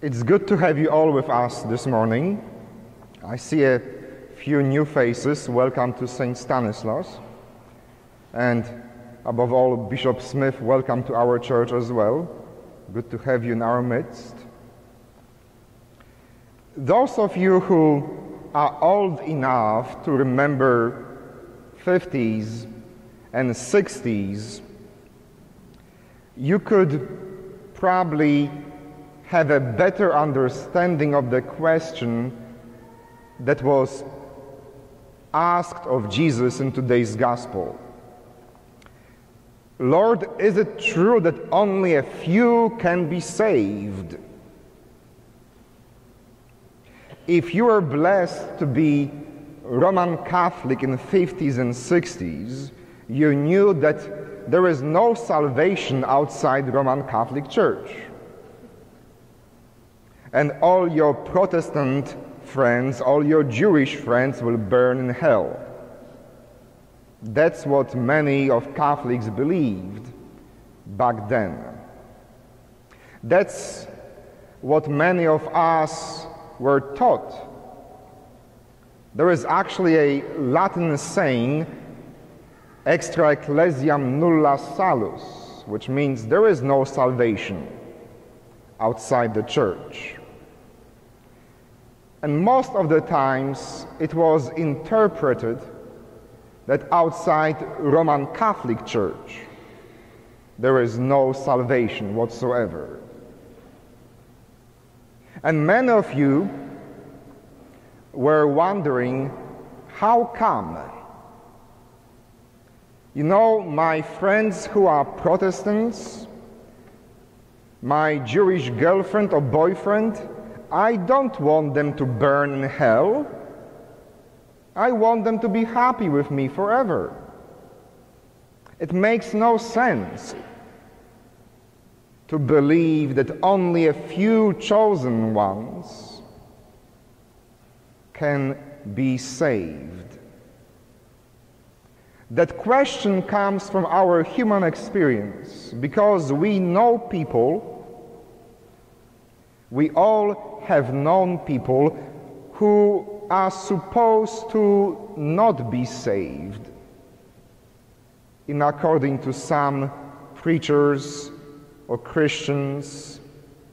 It's good to have you all with us this morning. I see a few new faces. Welcome to St. Stanislaus. And above all, Bishop Smith, welcome to our church as well. Good to have you in our midst. Those of you who are old enough to remember 50s and 60s, you could probably have a better understanding of the question that was asked of Jesus in today's gospel. Lord, is it true that only a few can be saved? If you were blessed to be Roman Catholic in the 50s and 60s, you knew that there is no salvation outside the Roman Catholic Church. And all your Protestant friends, all your Jewish friends will burn in hell. That's what many of Catholics believed back then. That's what many of us were taught. There is actually a Latin saying, extra ecclesiam nulla salus, which means there is no salvation outside the church. And most of the times it was interpreted that outside Roman Catholic Church there is no salvation whatsoever. And many of you were wondering, how come? You know, my friends who are Protestants, my Jewish girlfriend or boyfriend, I don't want them to burn in hell. I want them to be happy with me forever. It makes no sense to believe that only a few chosen ones can be saved. That question comes from our human experience, because we know people. We all have known people who are supposed to not be saved, in according to some preachers or Christians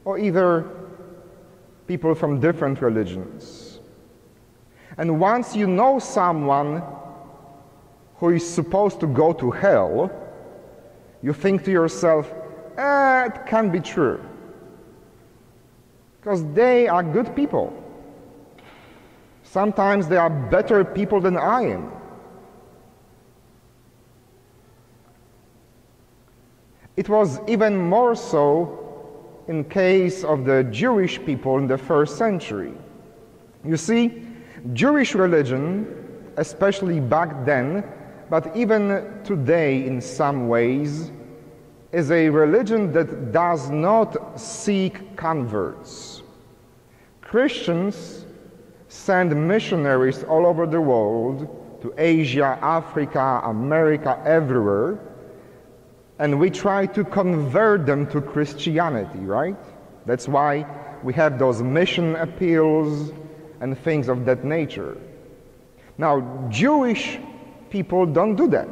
or either people from different religions. And once you know someone who is supposed to go to hell, you think to yourself, it can't be true. Because they are good people. Sometimes they are better people than I am. It was even more so in case of the Jewish people in the first century. You see, Jewish religion, especially back then, but even today in some ways, is a religion that does not seek converts. Christians send missionaries all over the world, to Asia, Africa, America, everywhere, and we try to convert them to Christianity, right? That's why we have those mission appeals and things of that nature. Now, Jewish people don't do that.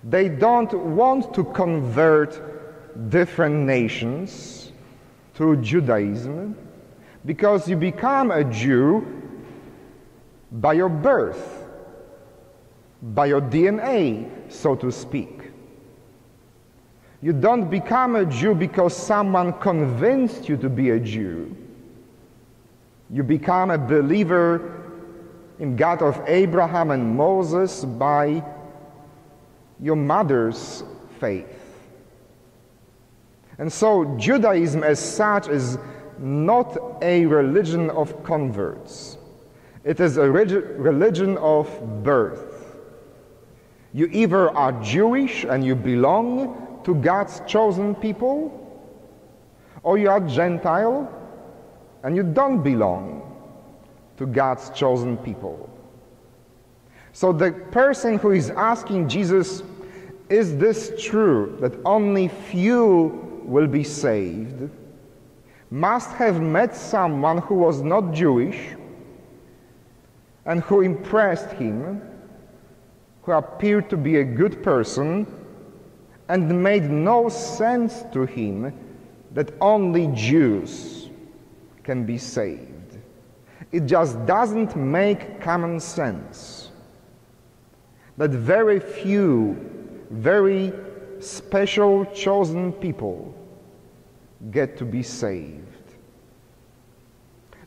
They don't want to convert different nations to Judaism, because you become a Jew by your birth, by your DNA, so to speak. You don't become a Jew because someone convinced you to be a Jew. You become a believer in God of Abraham and Moses by your mother's faith. And so Judaism as such is not a religion of converts. It is a religion of birth. You either are Jewish and you belong to God's chosen people, or you are Gentile and you don't belong to God's chosen people. So the person who is asking Jesus, is this true that only few will be saved, must have met someone who was not Jewish and who impressed him, who appeared to be a good person and made no sense to him that only Jews can be saved. It just doesn't make common sense that very few, very special chosen people get to be saved.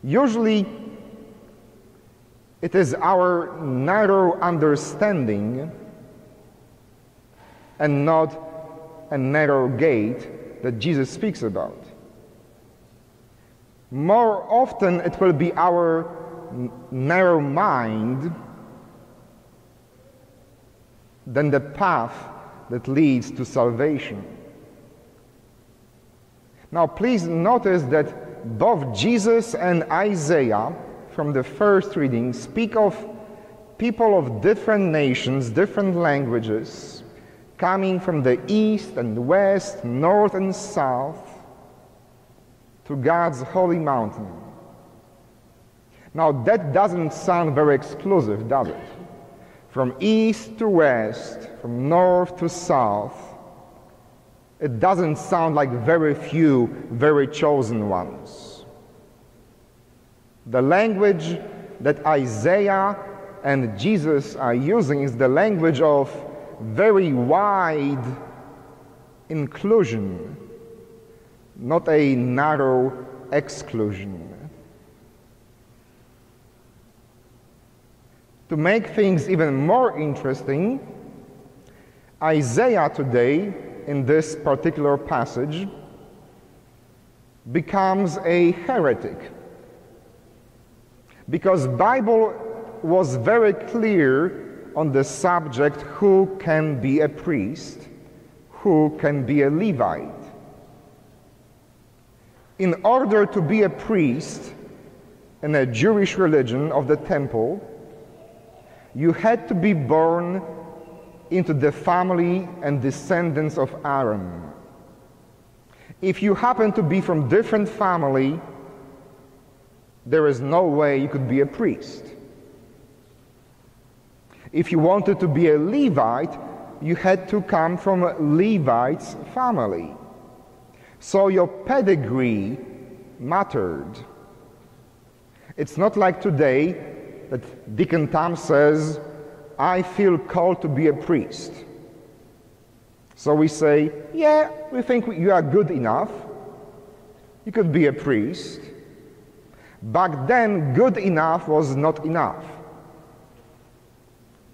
Usually, it is our narrow understanding and not a narrow gate that Jesus speaks about. More often, it will be our narrow mind than the path that leads to salvation. Now, please notice that both Jesus and Isaiah, from the first reading, speak of people of different nations, different languages, coming from the east and west, north and south, to God's holy mountain. Now, that doesn't sound very exclusive, does it? From east to west, from north to south, it doesn't sound like very few, very chosen ones. The language that Isaiah and Jesus are using is the language of very wide inclusion, not a narrow exclusion. To make things even more interesting, Isaiah today, in this particular passage, becomes a heretic. Because the Bible was very clear on the subject who can be a priest, who can be a Levite. In order to be a priest in a Jewish religion of the temple, you had to be born into the family and descendants of Aaron. If you happen to be from different family, there is no way you could be a priest. If you wanted to be a Levite, you had to come from a Levite's family. So your pedigree mattered. It's not like today that Deacon Tom says, I feel called to be a priest. So we say, yeah, we think you are good enough. You could be a priest. Back then, good enough was not enough.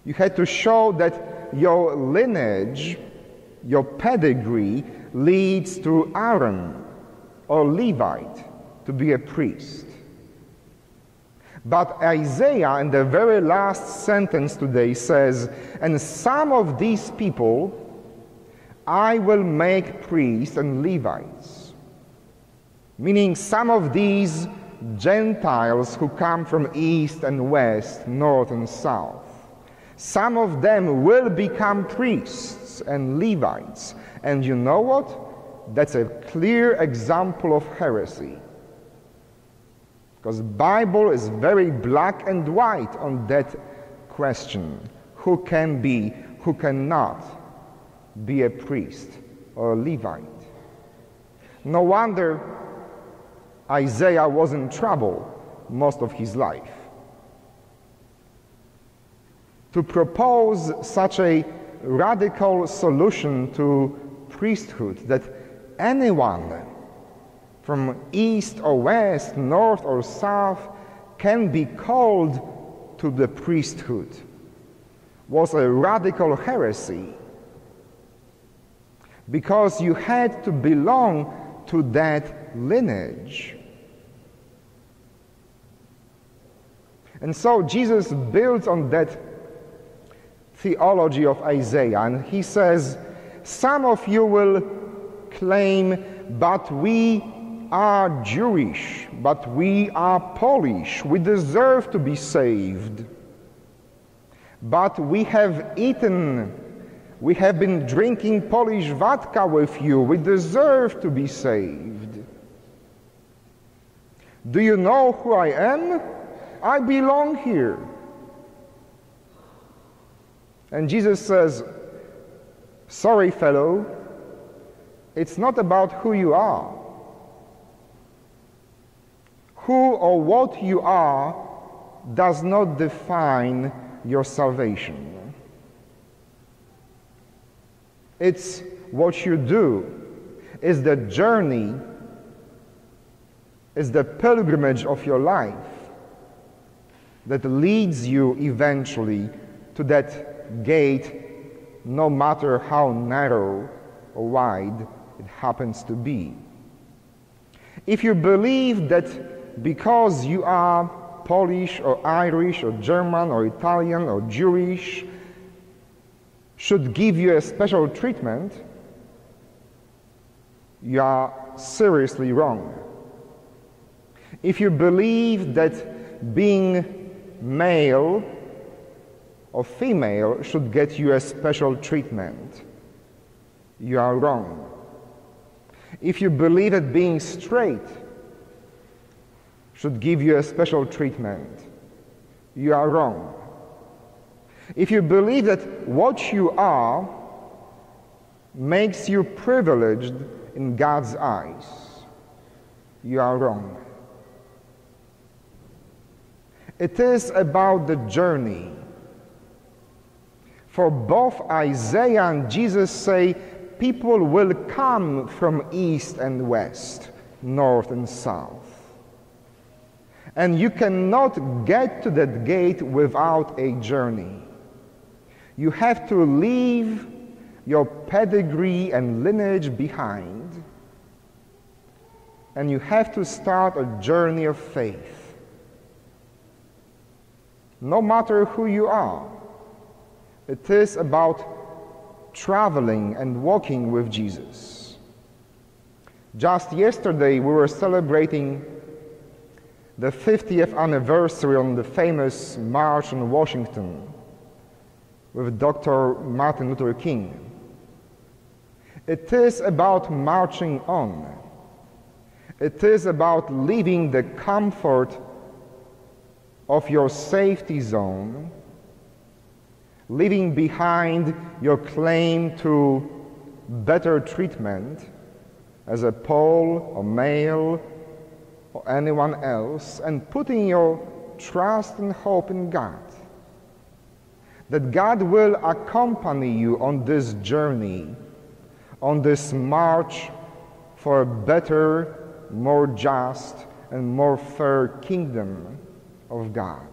You had to show that your lineage, your pedigree, leads to Aaron or Levite to be a priest. But Isaiah, in the very last sentence today, says, and some of these people I will make priests and Levites. Meaning some of these Gentiles who come from east and west, north and south. Some of them will become priests and Levites. And you know what? That's a clear example of heresy. Because the Bible is very black and white on that question. Who can be, who cannot be a priest or a Levite? No wonder Isaiah was in trouble most of his life. To propose such a radical solution to priesthood that anyone from east or west, north or south can be called to the priesthood was a radical heresy, because you had to belong to that lineage. And so Jesus builds on that theology of Isaiah, and he says, some of you will claim, but we are Jewish, but we are Polish, we deserve to be saved. But we have eaten, we have been drinking Polish vodka with you, we deserve to be saved. Do you know who I am? I belong here. And Jesus says, sorry, fellow, it's not about who you are. Who or what you are does not define your salvation. It's what you do, is the journey, is the pilgrimage of your life that leads you eventually to that gate, no matter how narrow or wide it happens to be. If you believe that because you are Polish or Irish or German or Italian or Jewish should give you a special treatment, you are seriously wrong. If you believe that being male or female should get you a special treatment, you are wrong. If you believe that being straight should give you a special treatment, you are wrong. If you believe that what you are makes you privileged in God's eyes, you are wrong. It is about the journey. For both Isaiah and Jesus say, people will come from east and west, north and south. And you cannot get to that gate without a journey. You have to leave your pedigree and lineage behind, and you have to start a journey of faith. No matter who you are, it is about traveling and walking with Jesus. Just yesterday, we were celebrating the 50th anniversary on the famous March on Washington with Dr. Martin Luther King. It is about marching on. It is about leaving the comfort of your safety zone, leaving behind your claim to better treatment as a Pole or male or anyone else, and putting your trust and hope in God. That God will accompany you on this journey, on this march for a better, more just, and more fair kingdom of God.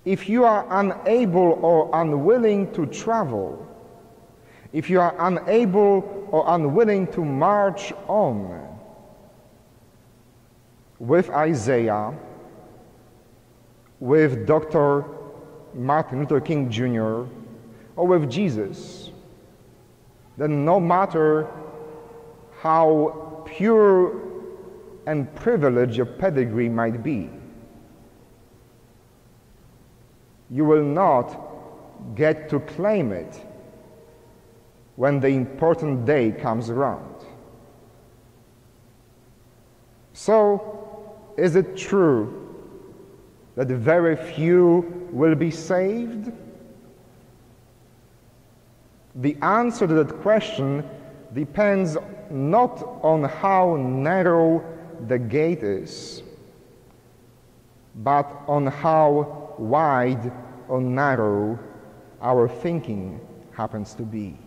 If you are unable or unwilling to travel, if you are unable or unwilling to march on with Isaiah, with Dr. Martin Luther King Jr., or with Jesus, then no matter how pure and privileged your pedigree might be, you will not get to claim it when the important day comes around. So, is it true that very few will be saved? The answer to that question depends not on how narrow the gate is, but on how wide or narrow our thinking happens to be.